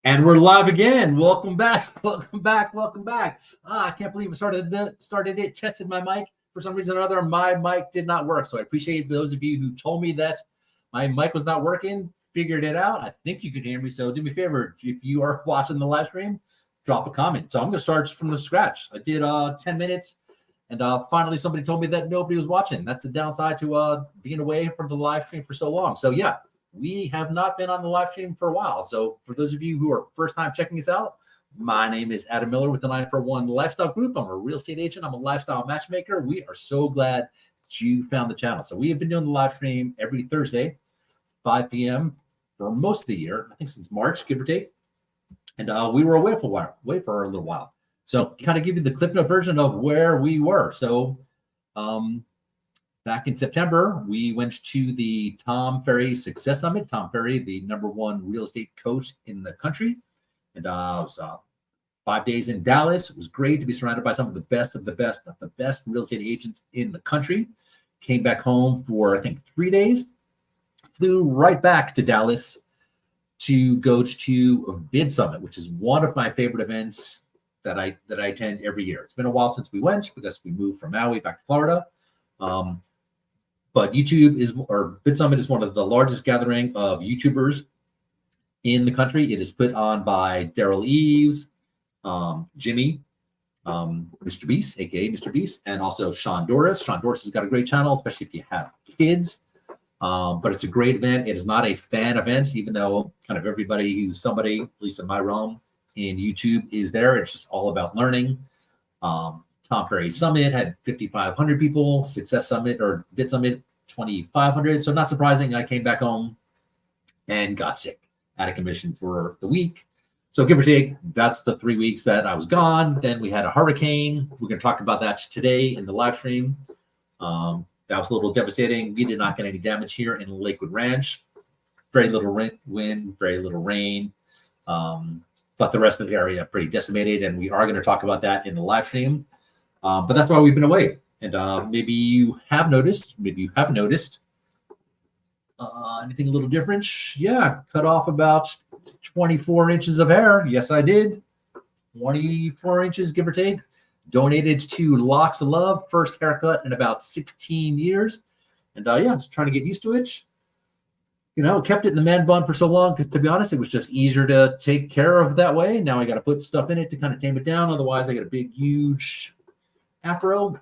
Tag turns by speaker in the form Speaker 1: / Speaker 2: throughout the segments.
Speaker 1: And we're live again. Welcome back. Welcome back. Welcome back. I can't believe I started it, tested my mic. For some reason or other, my mic did not work. So I appreciate those of you who told me that my mic was not working, figured it out. I think you could hear me. So do me a favor. If you are watching the live stream, drop a comment. So I'm going to start from the scratch. I did 10 minutes. And finally, somebody told me that nobody was watching. That's the downside to being away from the live stream for so long. So yeah. We have not been on the live stream for a while. So for those of you who are first time checking us out, my name is Adam Miller with the 941 Lifestyle Group. I'm a real estate agent. I'm a lifestyle matchmaker. We are so glad that you found the channel. So we have been doing the live stream every Thursday, 5 p.m. for most of the year, I think since March, give or take. And we were away for a little while. So kind of give you the Cliff Note version of where we were. So back in September, we went to the Tom Ferry Success Summit. Tom Ferry, the #1 real estate coach in the country. And it was 5 days in Dallas. It was great to be surrounded by some of the best real estate agents in the country. Came back home for, I think, 3 days. Flew right back to Dallas to go to a Vid Summit, which is one of my favorite events that I attend every year. It's been a while since we went because we moved from Maui back to Florida. But Vid Summit is one of the largest gathering of YouTubers in the country. It is put on by Daryl Eves, Jimmy, Mr. Beast, aka Mr. Beast, and also Sean Doris. Sean Doris has got a great channel, especially if you have kids. But it's a great event. It is not a fan event, even though kind of everybody who's somebody, at least in my realm, in YouTube is there. It's just all about learning. Tom Ferry Summit had 5,500 people. Success Summit or Vid Summit, 2,500. So not surprising, I came back home and got sick, out of commission for the week. So give or take, that's the 3 weeks that I was gone. Then we had a hurricane. We're going to talk about that today in the live stream. That was a little devastating. We did not get any damage here in Lakewood Ranch. Very little wind, very little rain. But the rest of the area pretty decimated. And we are going to talk about that in the live stream. But that's why we've been away. And maybe you have noticed, maybe you haven't noticed anything a little different. Yeah, cut off about 24 inches of hair. Yes, I did. 24 inches, give or take. Donated to Locks of Love, first haircut in about 16 years. And yeah, just trying to get used to it. You know, kept it in the man bun for so long because, to be honest, it was just easier to take care of that way. Now I got to put stuff in it to kind of tame it down. Otherwise, I get a big, huge afro.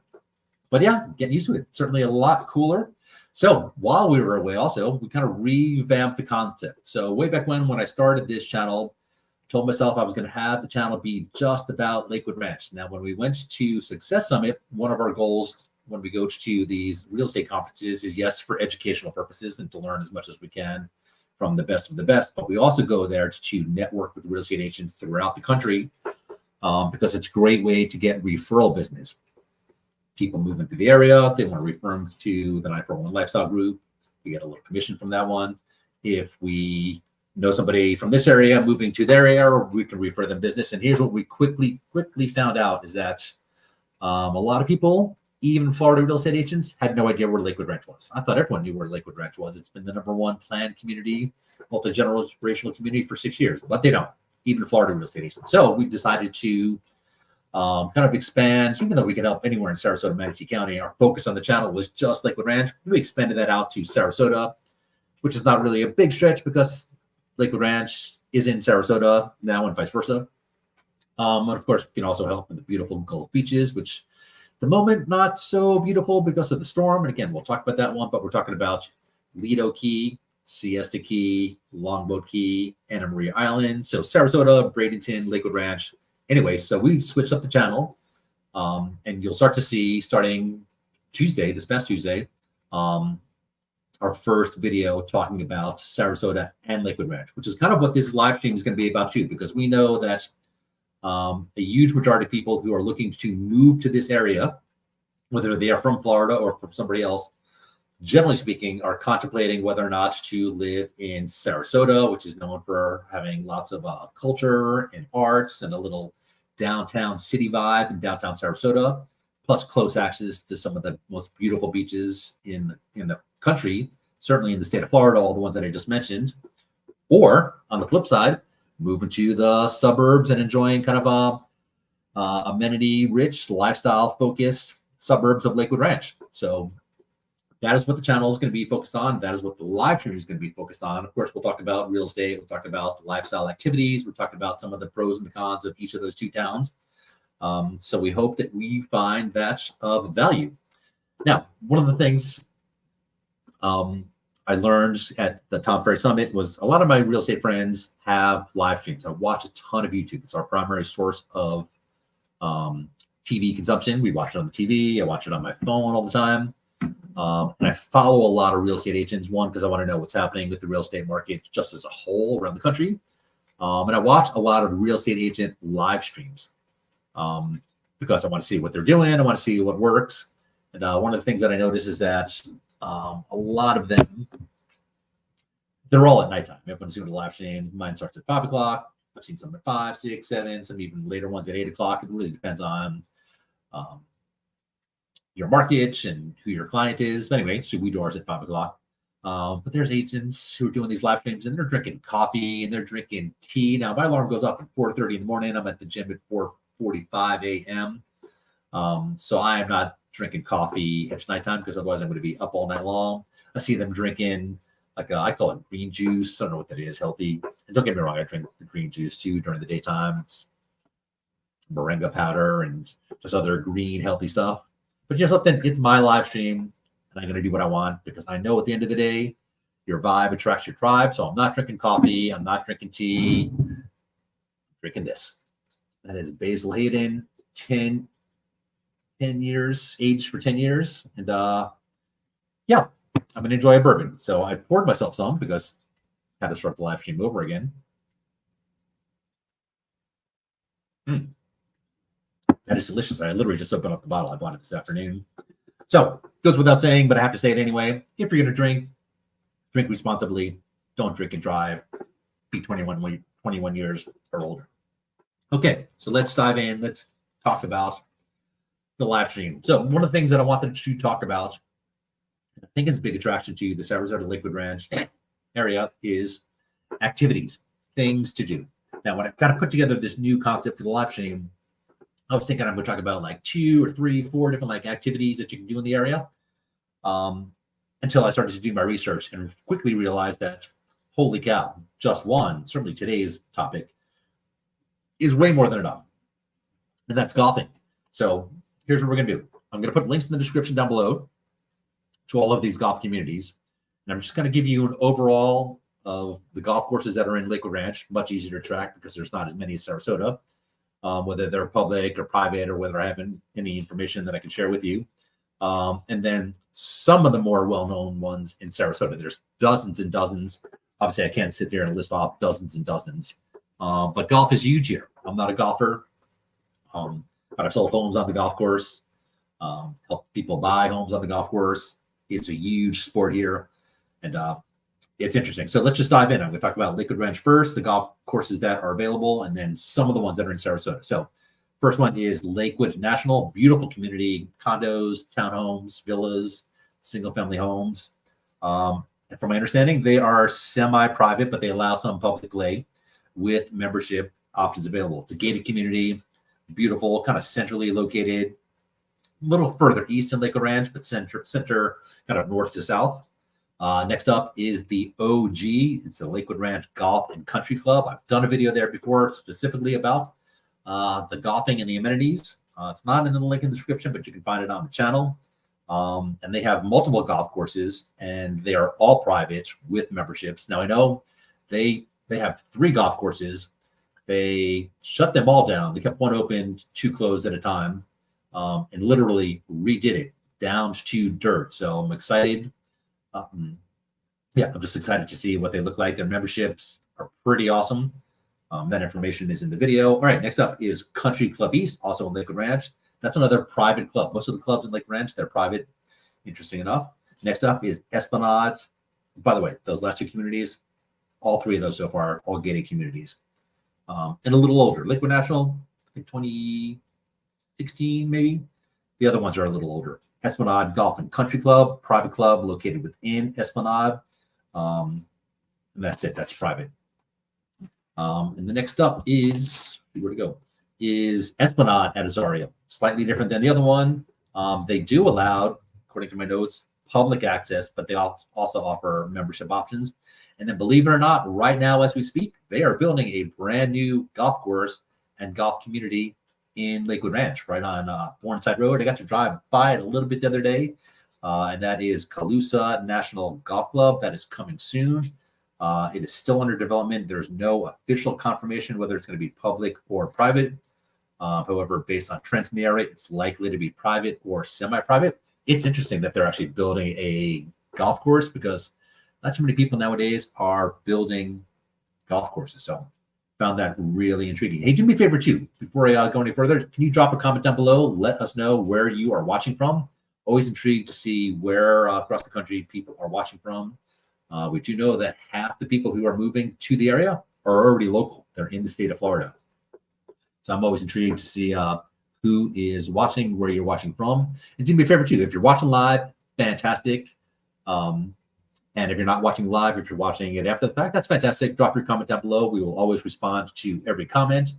Speaker 1: But yeah, getting used to it. Certainly a lot cooler. So while we were away also, we kind of revamped the concept. So way back when I started this channel, I told myself I was going to have the channel be just about Lakewood Ranch. Now, when we went to Success Summit, one of our goals when we go to these real estate conferences is, yes, for educational purposes and to learn as much as we can from the best of the best. But we also go there to network with real estate agents throughout the country because it's a great way to get referral business. People move into the area, they want to refer them to the 941 Lifestyle Group. We get a little commission from that one. If we know somebody from this area moving to their area, we can refer them business. And here's what we quickly found out is that a lot of people, even Florida real estate agents, had no idea where Lakewood Ranch was. I thought everyone knew where Lakewood Ranch was. It's been the #1 planned community, multi-generational community for 6 years, but they don't, even Florida real estate agents. So we decided to kind of expand, even though we can help anywhere in Sarasota, Manatee County. Our focus on the channel was just Lakewood Ranch. We expanded that out to Sarasota, which is not really a big stretch because Lakewood Ranch is in Sarasota now and vice versa. And of course, we can also help in the beautiful Gulf beaches, which at the moment, not so beautiful because of the storm. And again, we'll talk about that one, but we're talking about Lido Key, Siesta Key, Longboat Key, Anna Maria Island. So Sarasota, Bradenton, Lakewood Ranch. Anyway, so we switched up the channel, and you'll start to see starting Tuesday, this past Tuesday, our first video talking about Sarasota and Lakewood Ranch, which is kind of what this live stream is going to be about too, because we know that a huge majority of people who are looking to move to this area, whether they are from Florida or from somebody else, generally speaking, are contemplating whether or not to live in Sarasota, which is known for having lots of culture and arts and a little downtown city vibe in downtown Sarasota, plus close access to some of the most beautiful beaches in the country, certainly in the state of Florida, all the ones that I just mentioned. Or on the flip side, moving to the suburbs and enjoying kind of amenity-rich, lifestyle-focused suburbs of Lakewood Ranch. So that is what the channel is going to be focused on. That is what the live stream is going to be focused on. Of course, we'll talk about real estate. We'll talk about lifestyle activities. We'll talk about some of the pros and the cons of each of those two towns. So we hope that we find that of value. Now, one of the things I learned at the Tom Ferry Summit was a lot of my real estate friends have live streams. I watch a ton of YouTube. It's our primary source of TV consumption. We watch it on the TV. I watch it on my phone all the time. And I follow a lot of real estate agents, one, because I want to know what's happening with the real estate market just as a whole around the country. And I watch a lot of real estate agent live streams because I want to see what they're doing. I want to see what works. And one of the things that I notice is that a lot of them, they're all at nighttime. Everyone's doing a live stream. Mine starts at 5 o'clock. I've seen some at 5, 6, 7, some even later ones at 8 o'clock. It really depends on your market and who your client is. But anyway, so we do ours at 5 o'clock. But there's agents who are doing these live streams and they're drinking coffee and they're drinking tea. Now, my alarm goes off at 4:30 in the morning. I'm at the gym at 4:45 a.m. So I am not drinking coffee at nighttime because otherwise I'm going to be up all night long. I see them drinking I call it green juice. I don't know what that is, healthy. And don't get me wrong, I drink the green juice too during the daytime. It's moringa powder and just other green healthy stuff. But just something, it's my live stream and I'm going to do what I want because I know at the end of the day, your vibe attracts your tribe. So I'm not drinking coffee. I'm not drinking tea. I'm drinking this. That is Basil Hayden, 10 years, aged for 10 years. And yeah, I'm going to enjoy a bourbon. So I poured myself some because I had to start the live stream over again. That is delicious. I literally just opened up the bottle. I bought it this afternoon. So it goes without saying, but I have to say it anyway. If you're going to drink responsibly. Don't drink and drive. Be 21 years or older. Okay, so let's dive in. Let's talk about the live stream. So one of the things that I wanted to talk about, I think is a big attraction to the Sarasota Lakewood Ranch area, is activities, things to do. Now, when I've got to put together this new concept for the live stream, I was thinking I'm going to talk about like 2 or 3, 4 different activities that you can do in the area. Until I started to do my research and quickly realized that, holy cow, just one, certainly today's topic, is way more than enough. And that's golfing. So here's what we're going to do. I'm going to put links in the description down below to all of these golf communities. And I'm just going to give you an overall of the golf courses that are in Lakewood Ranch, much easier to track because there's not as many as Sarasota, whether they're public or private or whether I have any information that I can share with you. And then some of the more well-known ones in Sarasota. There's dozens and dozens. Obviously, I can't sit there and list off dozens and dozens. But golf is huge here. I'm not a golfer, but I've sold homes on the golf course, helped people buy homes on the golf course. It's a huge sport here, and it's interesting. So let's just dive in. I'm going to talk about Lakewood Ranch first, the golf courses that are available, and then some of the ones that are in Sarasota. So first one is Lakewood National, beautiful community, condos, townhomes, villas, single-family homes. And from my understanding, they are semi-private, but they allow some public lay with membership options available. It's a gated community, beautiful, kind of centrally located, a little further east in Lakewood Ranch, but center kind of north to south. Next up is the OG. It's the Lakewood Ranch Golf and Country Club. I've done a video there before specifically about the golfing and the amenities. It's not in the link in the description, but you can find it on the channel. And they have multiple golf courses, and they are all private with memberships. Now, I know they have 3 golf courses. They shut them all down. They kept one open, 2 closed at a time, and literally redid it down to dirt. So I'm excited. I'm just excited to see what they look like. Their memberships are pretty awesome. That information is in the video. All right, next up is Country Club East, also in Lakewood Ranch. That's another private club. Most of the clubs in Lakewood Ranch, they're private, interesting enough. Next up is Esplanade. By the way, those last 2 communities, all 3 of those so far, all gated communities. And a little older. Lakewood National, I think 2016 maybe. The other ones are a little older. Esplanade Golf and Country Club, private club located within Esplanade. And that's it. That's private. And the next up is, where to go, is Esplanade at Azario. Slightly different than the other one. They do allow, according to my notes, public access, but they also offer membership options. And then believe it or not, right now as we speak, they are building a brand new golf course and golf community in Lakewood Ranch, right on Bourneside Road. I got to drive by it a little bit the other day, and that is Calusa National Golf Club. That is coming soon. It is still under development. There's no official confirmation whether it's going to be public or private. However, based on trends in the area, it's likely to be private or semi-private. It's interesting that they're actually building a golf course because not too many people nowadays are building golf courses. So found that really intriguing. Hey, do me a favor too. Before I go any further, can you drop a comment down below? Let us know where you are watching from. Always intrigued to see where across the country people are watching from. We do know that half the people who are moving to the area are already local. They're in the state of Florida. So I'm always intrigued to see who is watching, where you're watching from. And do me a favor too. If you're watching live, fantastic. And if you're not watching live, if you're watching it after the fact, that's fantastic. Drop your comment down below. We will always respond to every comment.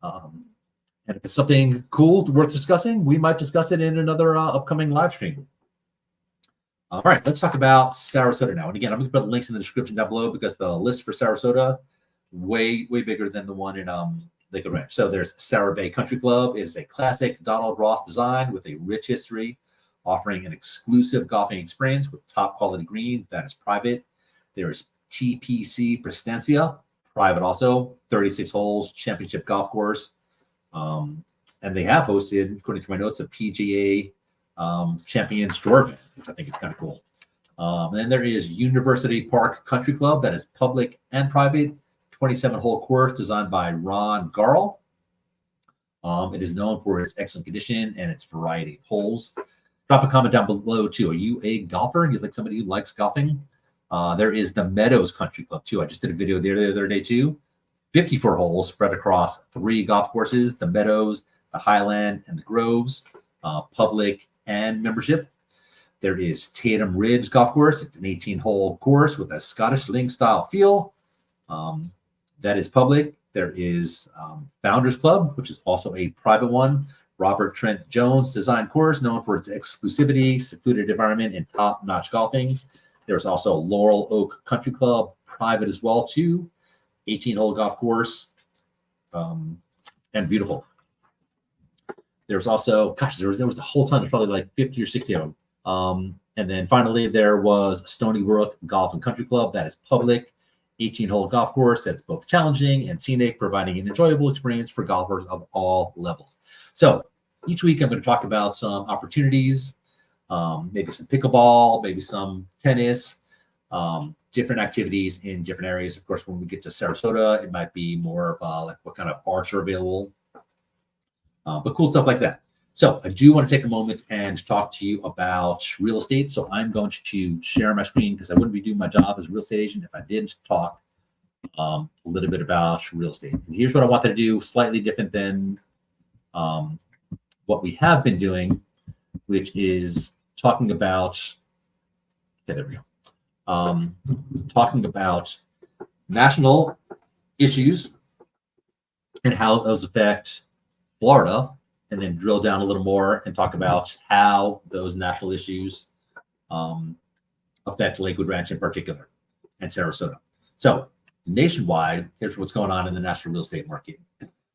Speaker 1: And if it's something cool, worth discussing, we might discuss it in another upcoming live stream. All right, let's talk about Sarasota now. And again, I'm going to put links in the description down below because the list for Sarasota way bigger than the one in Lakewood Ranch. So there's Sarah Bay Country Club. It is a classic Donald Ross design with a rich history, offering an exclusive golfing experience with top quality greens. That is private. There's TPC Prestancia, private also, 36 holes, championship golf course. And they have hosted, according to my notes, a PGA Champions Tour event, which I think is kind of cool. And then there is University Park Country Club. That is public and private, 27-hole course designed by Ron Garl. It is known for its excellent condition and its variety of holes. Drop a comment down below too. Are you a golfer? You like somebody who likes golfing? There is the Meadows Country Club too. I just did a video there the other day too. 54 holes spread across 3 golf courses: the Meadows, the Highland, and the Groves, public and membership. There is Tatum Ridge Golf Course. It's an 18-hole course with a Scottish Link style feel. That is public. There is Founders Club, which is also a private one. Robert Trent Jones design course, known for its exclusivity, secluded environment, and top-notch golfing. There's also Laurel Oak Country Club, private as well too. 18-hole golf course, and beautiful. There's also, there was a whole ton, there's probably like 50 or 60 of them. And then finally, there was Stony Brook Golf and Country Club. That is public, 18-hole golf course that's both challenging and scenic, providing an enjoyable experience for golfers of all levels. So each week I'm going to talk about some opportunities, maybe some pickleball, maybe some tennis, different activities in different areas. Of course, when we get to Sarasota, it might be more of like what kind of arts are available, but cool stuff like that. So I do want to take a moment and talk to you about real estate. So I'm going to share my screen because I wouldn't be doing my job as a real estate agent if I didn't talk a little bit about real estate. And here's what I want to do, slightly different than what we have been doing, which is talking about, there we go, talking about national issues and how those affect Florida, and then drill down a little more and talk about how those national issues affect Lakewood Ranch in particular and Sarasota. So nationwide, here's what's going on in the national real estate market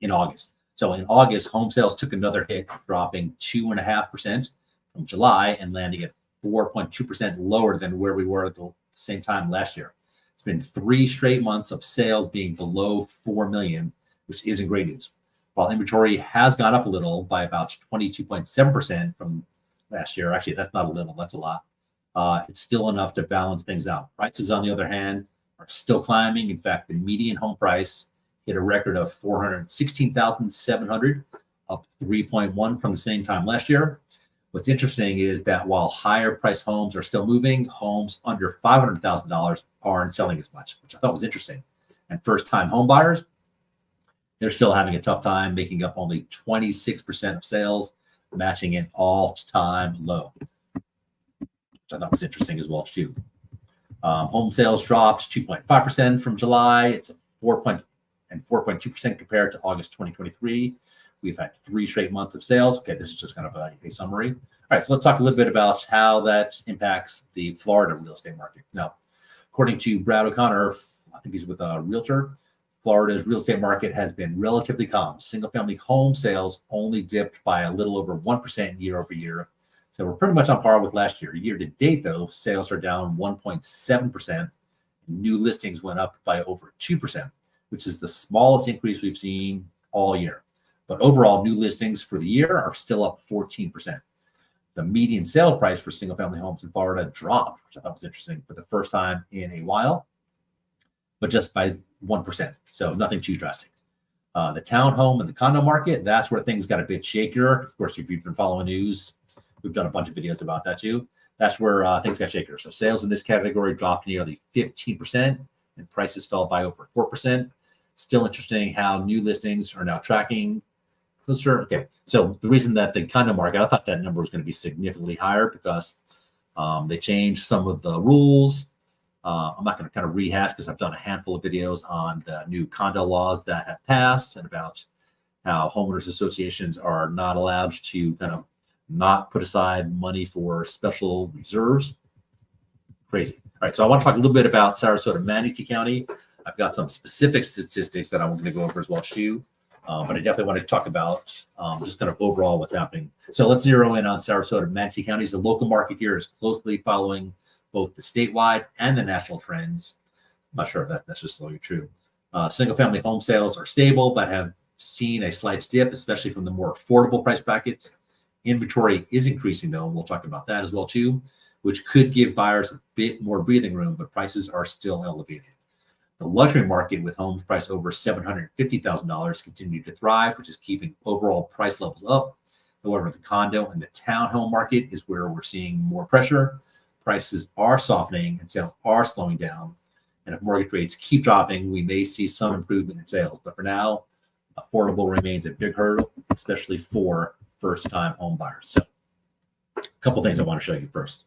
Speaker 1: in August. So in August, home sales took another hit, dropping 2.5% from July and landing at 4.2% lower than where we were at the same time last year. It's been 3 straight months of sales being below 4 million, which isn't great news. While inventory has gone up a little by about 22.7% from last year. Actually, that's not a little, that's a lot. It's still enough to balance things out. Prices, on the other hand, are still climbing. In fact, the median home price hit a record of $416,700, up 3.1 from the same time last year. What's interesting is that while higher price homes are still moving, homes under $500,000 aren't selling as much, which I thought was interesting. And first-time home buyers, they're still having a tough time, making up only 26% of sales, matching an all-time low, which I thought was interesting as well too. Home sales dropped 2.5% from July. It's a 4.8% and 4.2% compared to August 2023. We've had 3 straight months of sales. Okay, this is just kind of a summary. All right, so let's talk a little bit about how that impacts the Florida real estate market. Now, according to Brad O'Connor, I think he's with a realtor, Florida's real estate market has been relatively calm. Single-family home sales only dipped by a little over 1% year over year. So we're pretty much on par with last year. Year to date, though, sales are down 1.7%. New listings went up by over 2%, which is the smallest increase we've seen all year. But overall, new listings for the year are still up 14%. The median sale price for single-family homes in Florida dropped, which I thought was interesting, for the first time in a while, but just by 1%. So nothing too drastic. The townhome and the condo market, that's where things got a bit shakier. Of course, if you've been following news, we've done a bunch of videos about that too. That's where things got shakier. So sales in this category dropped nearly 15% and prices fell by over 4%. Still interesting how new listings are now tracking closer. Okay, so the reason that the condo market, I thought that number was going to be significantly higher because they changed some of the rules. I'm not going to kind of rehash because I've done a handful of videos on the new condo laws that have passed and about how homeowners associations are not allowed to kind of not put aside money for special reserves. Crazy. All right, so I want to talk a little bit about Sarasota, Manatee County. I've got some specific statistics that I'm going to go over as well too. But I definitely want to talk about just kind of overall what's happening. So let's zero in on Sarasota, Manatee County. The local market here is closely following both the statewide and the national trends. I'm not sure if that's necessarily true. Single-family home sales are stable, but have seen a slight dip, especially from the more affordable price brackets. Inventory is increasing, though, and we'll talk about that as well too, which could give buyers a bit more breathing room, but prices are still elevated. The luxury market with homes priced over $750,000 continue to thrive, which is keeping overall price levels up. However, the condo and the townhome market is where we're seeing more pressure. Prices are softening and sales are slowing down. And if mortgage rates keep dropping, we may see some improvement in sales. But for now, affordable remains a big hurdle, especially for first-time home buyers. So a couple things I want to show you first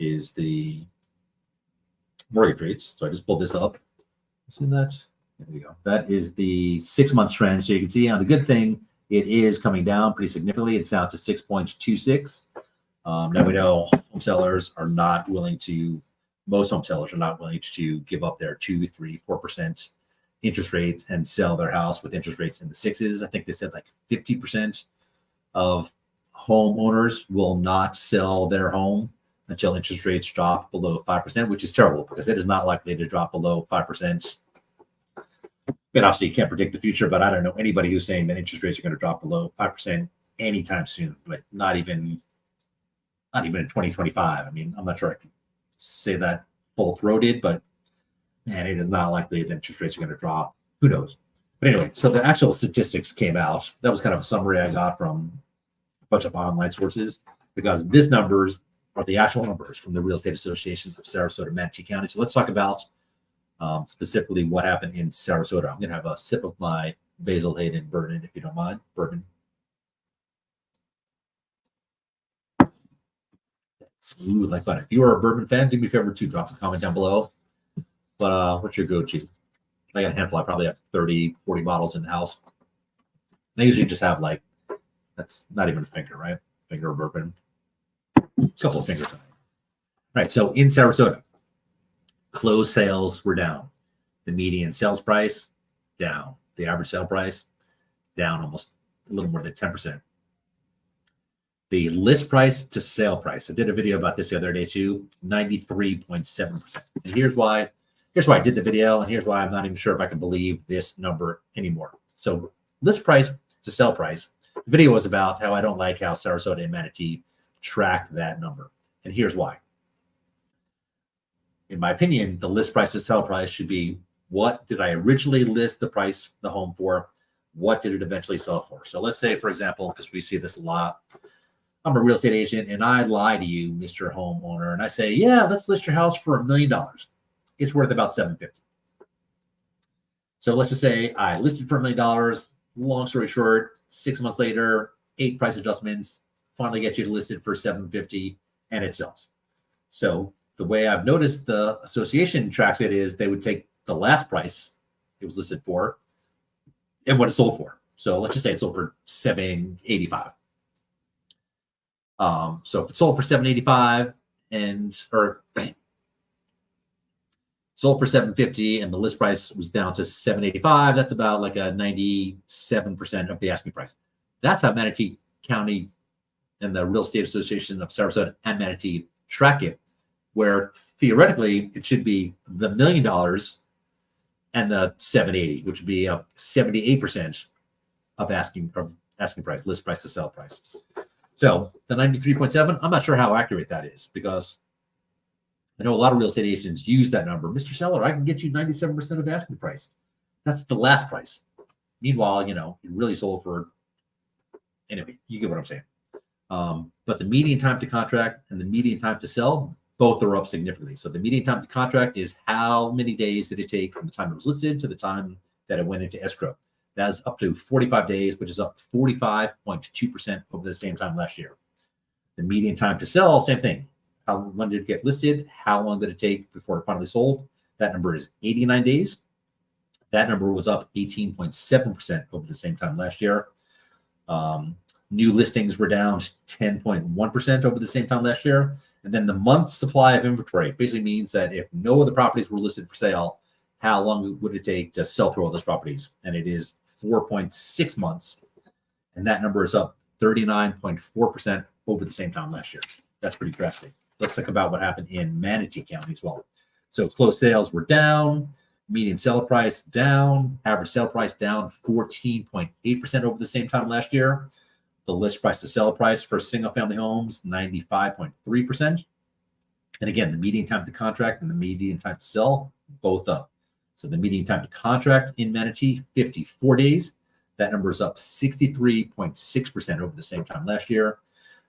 Speaker 1: is the mortgage rates. So I just pulled this up. See that? There we go. That is the 6 month trend. So you can see the good thing, it is coming down pretty significantly. It's down to 6.26. Now we know home sellers are not willing to, most home sellers are not willing to give up their 2, 3, 4% interest rates and sell their house with interest rates in the sixes. I think they said like 50% of homeowners will not sell their home until interest rates drop below 5%, which is terrible because it is not likely to drop below 5%. And obviously you can't predict the future, but I don't know anybody who's saying that interest rates are going to drop below 5% anytime soon, but not even in 2025. I mean, I'm not sure I can say that full-throated, but man, it is not likely that interest rates are going to drop. Who knows? But anyway, so the actual statistics came out. That was kind of a summary I got from a bunch of online sources because these numbers are the actual numbers from the Real Estate Associations of Sarasota, Manatee County. So let's talk about specifically what happened in Sarasota. I'm going to have a sip of my Basil Hayden bourbon, if you don't mind. Bourbon. Smooth like butter. If you are a bourbon fan, do me a favor too. Drop a comment down below. But what's your go-to? I got a handful. I probably have 30, 40 bottles in the house. And I usually just have like, that's not even a finger, right? Finger of bourbon. A couple of fingers on it. All right, so in Sarasota, closed sales were down. The median sales price, down. The average sale price, down almost a little more than 10%. The list price to sale price, I did a video about this the other day too, 93.7%. And here's why I did the video, and here's why I'm not even sure if I can believe this number anymore. So list price to sell price, the video was about how I don't like how Sarasota and Manatee track that number. And here's why. In my opinion, the list price to sell price should be what did I originally list the home for? What did it eventually sell for? So let's say, for example, because we see this a lot, I'm a real estate agent and I lie to you, Mr. Homeowner, and I say, yeah, let's list your house for $1 million. It's worth about $750,000. So let's just say I listed for $1 million. Long story short, 6 months later, 8 price adjustments, finally get you to list it for $750,000 and it sells. So the way I've noticed the association tracks it is they would take the last price it was listed for, and what it sold for. So let's just say it sold for $785. So if it sold for $785 or sold for $750 and the list price was down to $785, that's about like a 97% of the asking price. That's how Manatee County and the Real Estate Association of Sarasota and Manatee track it, where theoretically it should be the $1 million and the 780, which would be a 78% of asking price, list price to sell price. So the 93.7, I'm not sure how accurate that is, because I know a lot of real estate agents use that number. Mr. Seller, I can get you 97% of asking price. That's the last price. Meanwhile, it really sold for, anyway, you get what I'm saying. But the median time to contract and the median time to sell, both are up significantly. So the median time to contract is how many days did it take from the time it was listed to the time that it went into escrow. That's up to 45 days, which is up 45.2% over the same time last year. The median time to sell, same thing. When did it get listed? How long did it take before it finally sold? That number is 89 days. That number was up 18.7% over the same time last year. New listings were down 10.1% over the same time last year. And then the month supply of inventory basically means that if no other properties were listed for sale, how long would it take to sell through all those properties? And it is 4.6 months. And that number is up 39.4% over the same time last year. That's pretty drastic. Let's think about what happened in Manatee County as well. So closed sales were down, median sale price down, average sale price down 14.8% over the same time last year. The list price to sell price for single family homes, 95.3%. And again, the median time to contract and the median time to sell, both up. So the median time to contract in Manatee, 54 days. That number is up 63.6% over the same time last year.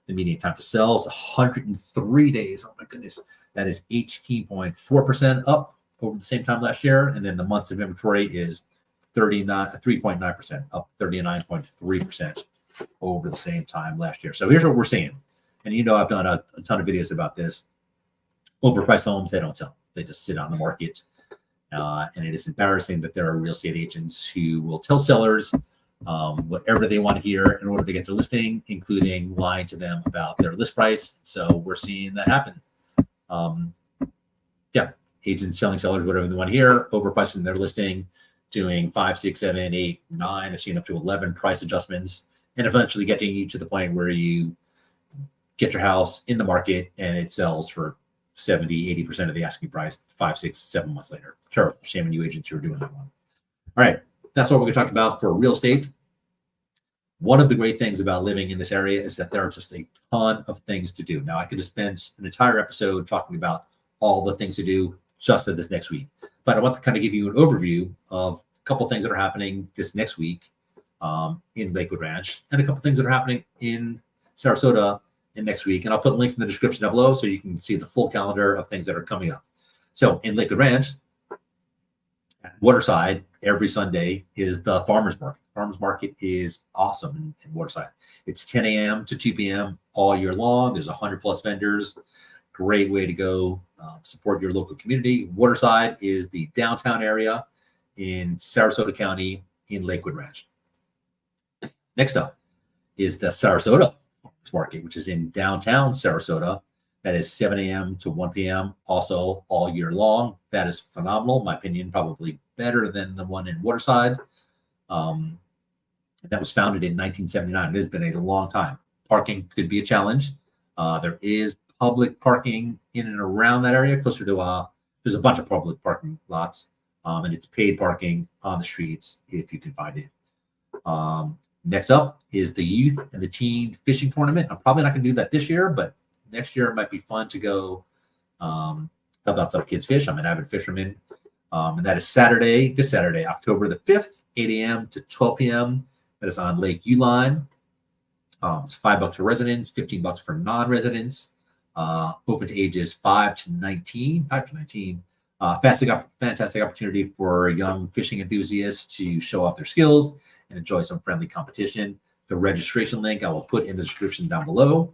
Speaker 1: The median time to sell is 103 days. Oh my goodness. That is 18.4% up over the same time last year. And then the months of inventory is 3.9%, up 39.3% over the same time last year. So here's what we're seeing. And I've done a ton of videos about this. Overpriced homes, they don't sell. They just sit on the market. And it is embarrassing that there are real estate agents who will tell sellers whatever they want to hear in order to get their listing, including lying to them about their list price. So we're seeing that happen. Agents telling sellers whatever they want to hear, overpricing their listing, doing 5, 6, 7, 8, 9, I've seen up to 11 price adjustments, and eventually getting you to the point where you get your house in the market and it sells for 70, 80% of the asking price 5, 6, 7 months later. Terrible. Shame on you agents who are doing that one. All right. That's what we're going to talk about for real estate. One of the great things about living in this area is that there are just a ton of things to do. Now, I could have spent an entire episode talking about all the things to do just this next week, but I want to kind of give you an overview of a couple of things that are happening this next week in Lakewood Ranch, and a couple of things that are happening in Sarasota in next week. And I'll put links in the description down below so you can see the full calendar of things that are coming up. So in Lakewood Ranch, at Waterside, every Sunday is the farmers market. Farmers market is awesome in Waterside. It's 10 a.m. to 2 p.m. all year long. There's 100+ vendors. Great way to go support your local community. Waterside is the downtown area in Sarasota County in Lakewood Ranch. Next up is the Sarasota Farmers Market, which is in downtown Sarasota. That is 7 a.m. to 1 p.m. also all year long. That is phenomenal. In my opinion, probably better than the one in Waterside. That was founded in 1979. It has been a long time. Parking could be a challenge. There is public parking in and around that area, closer to there's a bunch of public parking lots, and it's paid parking on the streets if you can find it. Next up is the youth and the teen fishing tournament. I'm probably not going to do that this year, but next year it might be fun to go help out some kids fish. I'm an avid fisherman, and that is this Saturday, October the 5th, 8 a.m. to 12 p.m. That is on Lake Uline. It's $5 for residents, $15 for non-residents. Open to ages 5 to 19. Fantastic opportunity for young fishing enthusiasts to show off their skills and enjoy some friendly competition. The registration link I will put in the description down below.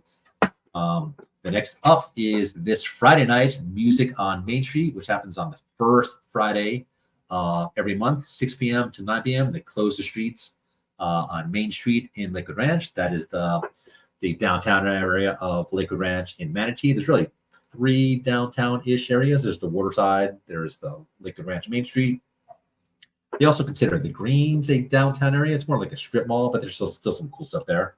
Speaker 1: The next up is this Friday night, Music on Main Street, which happens on the first Friday every month, 6 p.m. to 9 p.m. They close the streets on Main Street in Lakewood Ranch. That is the downtown area of Lakewood Ranch in Manatee. There's really 3 downtown-ish areas. There's the Waterside, there's the Lakewood Ranch Main Street. They also consider the Greens a downtown area. It's more like a strip mall, but there's still some cool stuff there.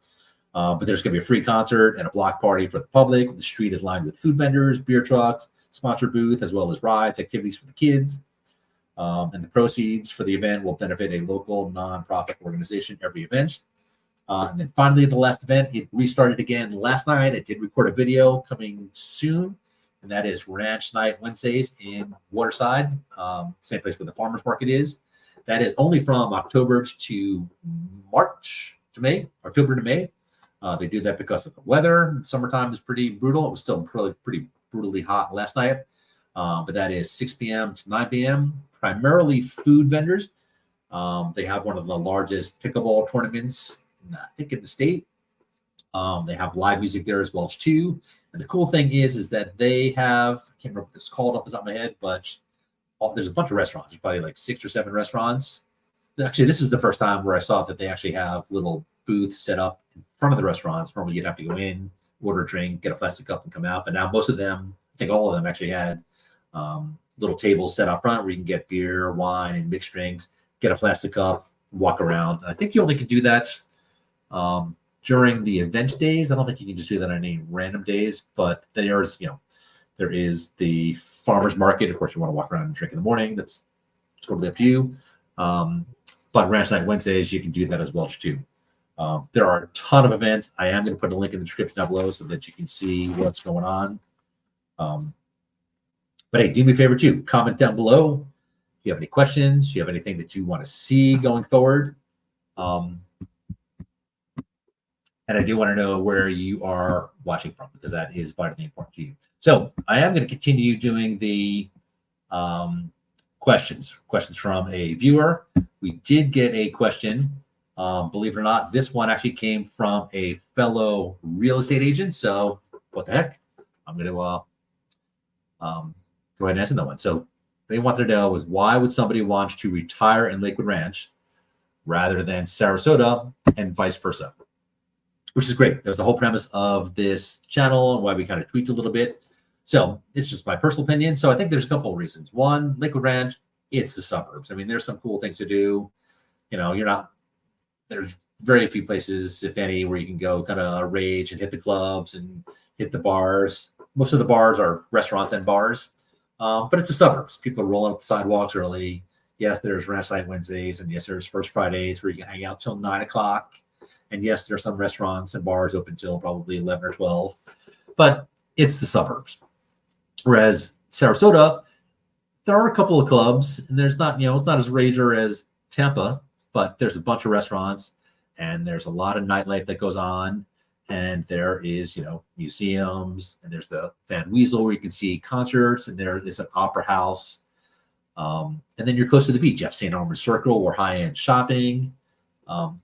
Speaker 1: But there's going to be a free concert and a block party for the public. The street is lined with food vendors, beer trucks, sponsored booth, as well as rides, activities for the kids. And the proceeds for the event will benefit a local nonprofit organization every event. And then finally, the last event, it restarted again last night. I did record a video coming soon, and that is Ranch Night Wednesdays in Waterside, same place where the farmers market is. That is only from October to May. They do that because of the weather. Summertime is pretty brutal. It was still pretty brutally hot last night. But that is 6 p.m. to 9 p.m. Primarily food vendors. They have one of the largest pickleball tournaments, I think, in the state. They have live music there as well too. And the cool thing is that they have, I can't remember what this is called off the top of my head, but there's a bunch of restaurants. There's probably like 6 or 7 restaurants. Actually, this is the first time where I saw that they actually have little booths set up in front of the restaurants. Normally you'd have to go in, order a drink, get a plastic cup and come out. But now most of them, I think all of them actually had little tables set out front where you can get beer, wine, and mixed drinks, get a plastic cup, walk around. And I think you only can do that during the event days. I don't think you can just do that on any random days, but there is the farmer's market. Of course, you want to walk around and drink in the morning. That's totally up to you. But Ranch Night Wednesdays, you can do that as well too. There are a ton of events. I am going to put a link in the description down below so that you can see what's going on. But hey, do me a favor too. Comment down below if you have any questions, you have anything that you want to see going forward. And I do want to know where you are watching from, because that is vitally important to you. So I am going to continue doing the questions from a viewer. We did get a question. Believe it or not, this one actually came from a fellow real estate agent. So what the heck? I'm going to go ahead and answer that one. So they wanted to know is, why would somebody want to retire in Lakewood Ranch rather than Sarasota, and vice versa? Which is great. There's the whole premise of this channel and why we kind of tweaked a little bit. So it's just my personal opinion. So I think there's a couple of reasons. One, Lakewood Ranch, it's the suburbs. I mean, there's some cool things to do. There's very few places, if any, where you can go kind of rage and hit the clubs and hit the bars. Most of the bars are restaurants and bars, but it's the suburbs. People are rolling up the sidewalks early. Yes, there's Ranch Night Wednesdays, and yes, there's First Fridays where you can hang out till 9 o'clock. And yes, there are some restaurants and bars open till probably 11 or 12, but it's the suburbs. Whereas Sarasota, there are a couple of clubs, and there's not, it's not as rager as Tampa, but there's a bunch of restaurants, and there's a lot of nightlife that goes on. And there is, museums, and there's the Van Weasel where you can see concerts, and there is an opera house. And then you're close to the beach. You have St. Armand's Circle or high-end shopping.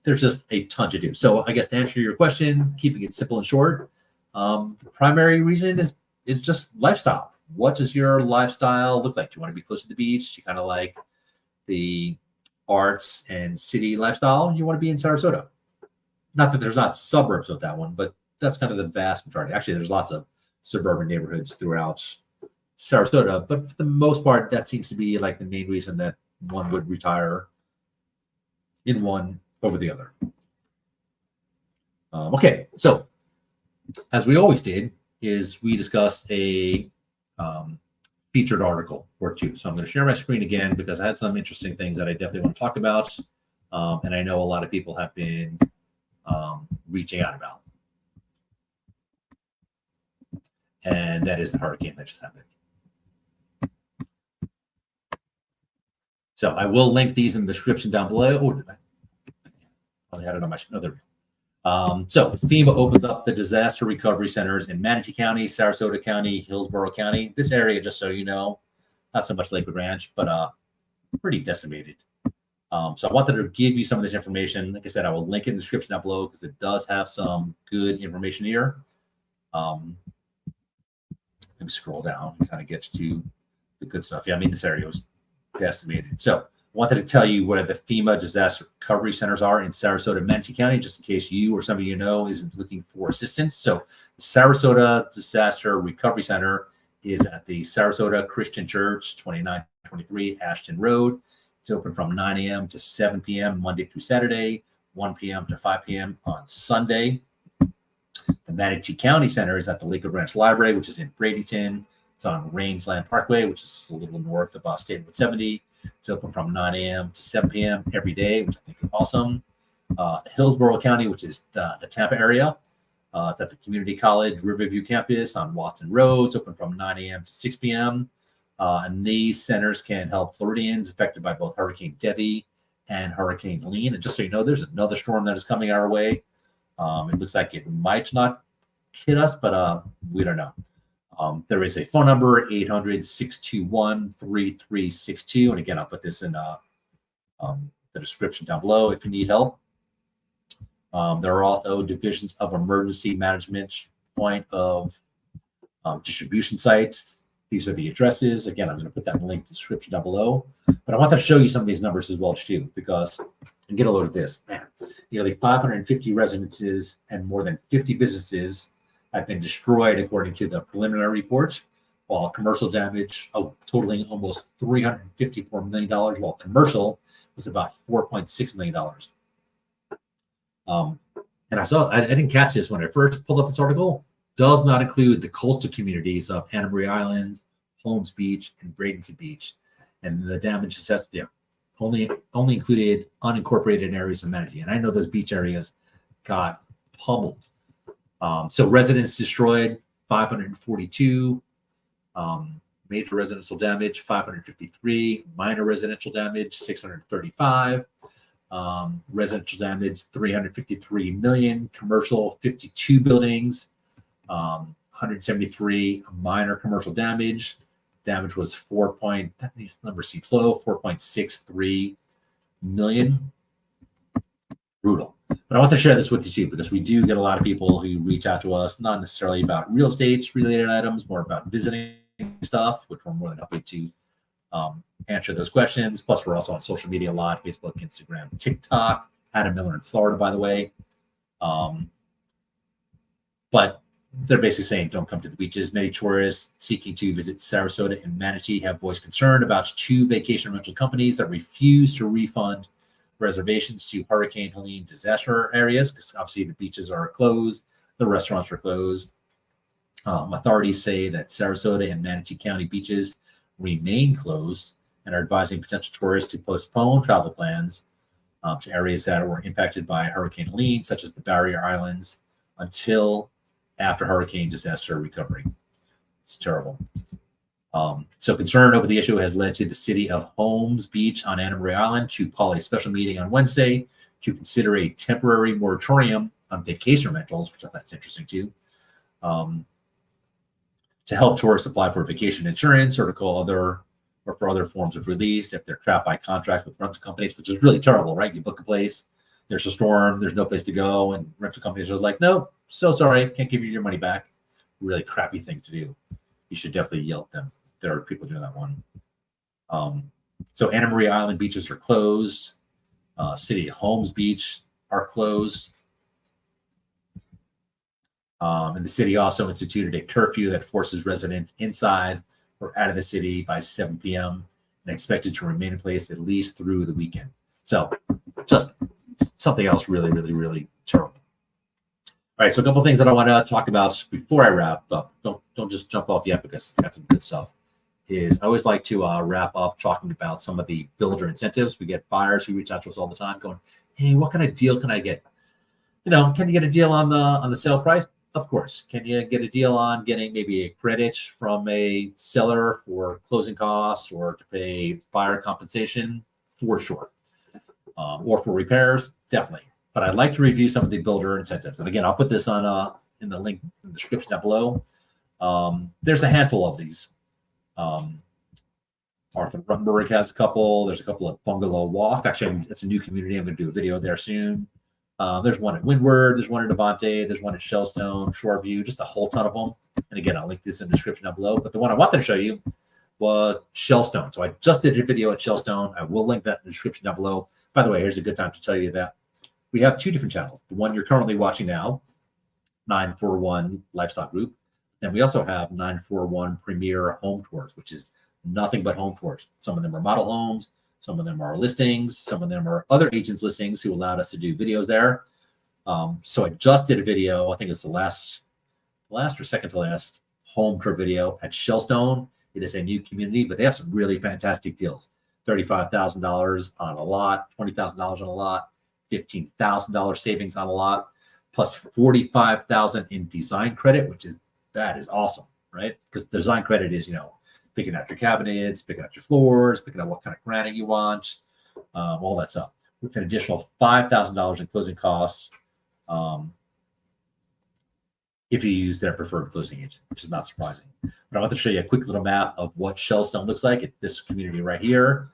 Speaker 1: There's just a ton to do. So I guess to answer your question, keeping it simple and short, the primary reason is just lifestyle. What does your lifestyle look like? Do you want to be close to the beach? Do you kind of like the arts and city lifestyle? You want to be in Sarasota. Not that there's not suburbs of that one, but that's kind of the vast majority. Actually, there's lots of suburban neighborhoods throughout Sarasota, but for the most part, that seems to be like the main reason that one would retire in one over the other. Okay, so as we always did, is we discussed a featured article or two. So I'm going to share my screen again because I had some interesting things that I definitely want to talk about, and I know a lot of people have been reaching out about. And that is the hurricane that just happened. So I will link these in the description down below. Oh, did I had it on my screen. So FEMA opens up the disaster recovery centers in Manatee County, Sarasota County, Hillsborough County. This area, just so you know, not so much Lakewood Ranch, but pretty decimated. So I wanted to give you some of this information. Like I said, I will link it in the description down below because it does have some good information here. Let me scroll down and kind of get to the good stuff. Yeah, I mean, this area was decimated. So wanted to tell you where the FEMA disaster recovery centers are in Sarasota and Manatee County, just in case you or somebody you know isn't looking for assistance. So the Sarasota Disaster Recovery Center is at the Sarasota Christian Church, 2923 Ashton Road. It's open from 9 a.m. to 7 p.m. Monday through Saturday, 1 p.m. to 5 p.m. on Sunday. The Manatee County Center is at the Lakewood Ranch Library, which is in Bradenton. It's on Rangeland Parkway, which is a little north of State Road 70. It's open from 9 a.m. to 7 p.m. every day, which I think is awesome. Hillsborough County, which is the Tampa area. It's at the Community College Riverview campus on Watson Road. It's open from 9 a.m. to 6 p.m. And these centers can help Floridians affected by both Hurricane Debbie and Hurricane Helene. And just so you know, there's another storm that is coming our way. It looks like it might not hit us, but we don't know. There is a phone number, 800-621-3362. And again, I'll put this in the description down below if you need help. There are also divisions of emergency management point of distribution sites. These are the addresses. Again, I'm going to put that in the link description down below. But I want to show you some of these numbers as well, too, because and get a load of this. Man, nearly 550 residences and more than 50 businesses have been destroyed, according to the preliminary report, while commercial damage totaling almost $354 million, while commercial was about $4.6 million. And I didn't catch this when I first pulled up this article. Does not include the coastal communities of Anna Maria Island, Holmes Beach, and Bradenton Beach, and the damage assessed. Yeah, only included unincorporated areas of Manatee. And I know those beach areas got pummeled. So residents destroyed 542, major residential damage 553, minor residential damage 635, residential damage 353 million, commercial 52 buildings, 173 minor commercial damage. Damage was 4.63 million. Brutal. But I want to share this with you too, because we do get a lot of people who reach out to us, not necessarily about real estate related items, more about visiting stuff, which we're more than happy to answer those questions. Plus, we're also on social media a lot: Facebook, Instagram, TikTok. Adam Miller in Florida, by the way. But they're basically saying don't come to the beaches. Many tourists seeking to visit Sarasota and Manatee have voiced concern about 2 vacation rental companies that refuse to refund reservations to Hurricane Helene disaster areas, because obviously the beaches are closed, the restaurants are closed. Authorities say that Sarasota and Manatee County beaches remain closed and are advising potential tourists to postpone travel plans to areas that were impacted by Hurricane Helene, such as the Barrier Islands, until after hurricane disaster recovery. It's terrible. So concern over the issue has led to the city of Holmes Beach on Anna Maria Island to call a special meeting on Wednesday to consider a temporary moratorium on vacation rentals, which I thought is interesting too, to help tourists apply for vacation insurance or to call for other forms of release if they're trapped by contracts with rental companies, which is really terrible, right? You book a place, there's a storm, there's no place to go, and rental companies are like, no, so sorry, can't give you your money back. Really crappy thing to do. You should definitely yell at them. There are people doing that one. So Anna Maria Island beaches are closed. City of Holmes Beach are closed. And the city also instituted a curfew that forces residents inside or out of the city by 7 p.m. and expected to remain in place at least through the weekend. So just something else really, really, really terrible. All right, so a couple of things that I want to talk about before I wrap up. Don't just jump off yet, because I got some good stuff. I always like to wrap up talking about some of the builder incentives. We get buyers who reach out to us all the time going, hey, what kind of deal can I get? Can you get a deal on the sale price? Of course. Can you get a deal on getting maybe a credit from a seller for closing costs or to pay buyer compensation? For sure. Or for repairs? Definitely. But I'd like to review some of the builder incentives. And again, I'll put this on in the link in the description down below. There's a handful of these. Arthur Runberg has a couple. There's a couple at Bungalow Walk. Actually, it's a new community. I'm going to do a video there soon. There's one at Windward. There's one at Devontae. There's one at Shellstone, Shoreview, just a whole ton of them. And again, I'll link this in the description down below. But the one I wanted to show you was Shellstone. So I just did a video at Shellstone. I will link that in the description down below. By the way, here's a good time to tell you that we have 2 different channels. The one you're currently watching now, 941 Livestock Group. Then we also have 941 Premier Home Tours, which is nothing but home tours. Some of them are model homes. Some of them are listings. Some of them are other agents' listings who allowed us to do videos there. So I just did a video. I think it's the last or second to last home tour video at Shellstone. It is a new community, but they have some really fantastic deals. $35,000 on a lot, $20,000 on a lot, $15,000 savings on a lot, plus $45,000 in design credit, that is awesome, right? Because design credit is, picking out your cabinets, picking out your floors, picking out what kind of granite you want, all that stuff. With an additional $5,000 in closing costs, if you use their preferred closing agent, which is not surprising. But I want to show you a quick little map of what Shellstone looks like at this community right here.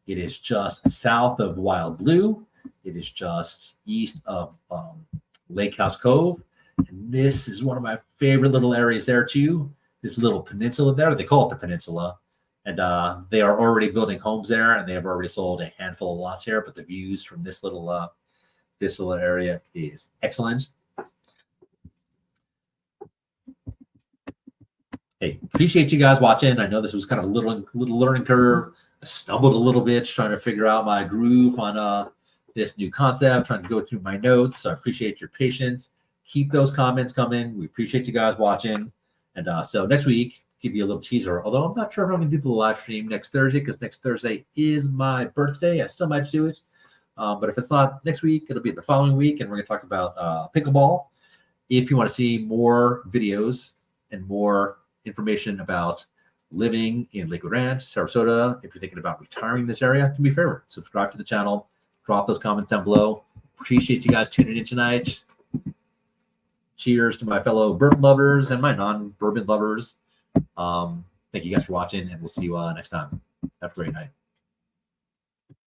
Speaker 1: It is just south of Wild Blue. It is just east of Lake House Cove. And this is one of my favorite little areas there too. This little peninsula there, they call it the peninsula. And they are already building homes there, and they have already sold a handful of lots here. But the views from this little area is excellent. Hey, appreciate you guys watching. I know this was kind of a little learning curve. I stumbled a little bit trying to figure out my groove on this new concept, trying to go through my notes. So I appreciate your patience. Keep those comments coming. We appreciate you guys watching. And so next week, give you a little teaser, although I'm not sure if I'm going to do the live stream next Thursday, because next Thursday is my birthday. I still might do it. But if it's not next week, it'll be the following week, and we're going to talk about pickleball. If you want to see more videos and more information about living in Lakewood Ranch, Sarasota, if you're thinking about retiring in this area, do me a favor, subscribe to the channel, drop those comments down below. Appreciate you guys tuning in tonight. Cheers to my fellow bourbon lovers and my non-bourbon lovers. Thank you guys for watching, and we'll see you next time. Have a great night.